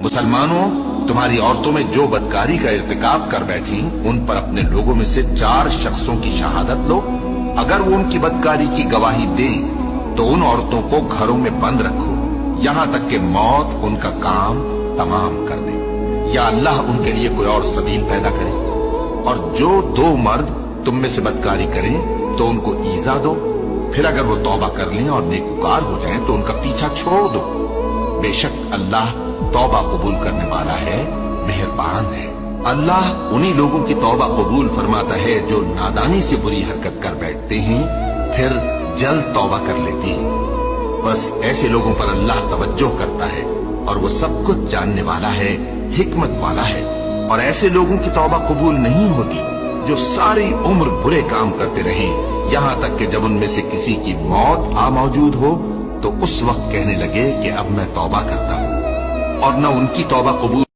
मुसलमानों, तुम्हारी औरतों में जो बदकारी का इर्तिकाब कर बैठी, उन पर अपने लोगों में से 4 शख्सों की शहादत लो। अगर वो उनकी बदकारी की गवाही दे तो उन औरतों को घरों में बंद रखो यहां तक कि मौत उनका काम तमाम कर दे, या अल्लाह उनके लिए कोई और सबील पैदा करे। और जो 2 मर्द तुम में से बदकारी करें तो उनको ईजा दो, फिर अगर वो तौबा कर लें और नेकूकार हो जाएं तो उनका पीछा छोड़ दो। बेशक अल्लाह तौबा कबूल करने वाला है, मेहरबान है। अल्लाह उन्हीं लोगों की तौबा कबूल फरमाता है जो नादानी से बुरी हरकत कर बैठते हैं, फिर जल्द तौबा कर लेती हैं। बस ऐसे लोगों पर अल्लाह तवज्जो करता है और वो सब कुछ जानने वाला है, हिकमत वाला है। और ऐसे लोगों की तौबा कबूल नहीं होती जो सारी उम्र बुरे काम करते रहें, यहां तक कि जब उनमें से किसी की मौत आ मौजूद हो तो उस वक्त कहने लगे कि अब मैं तौबा करता हूं, और न उनकी तौबा कबूल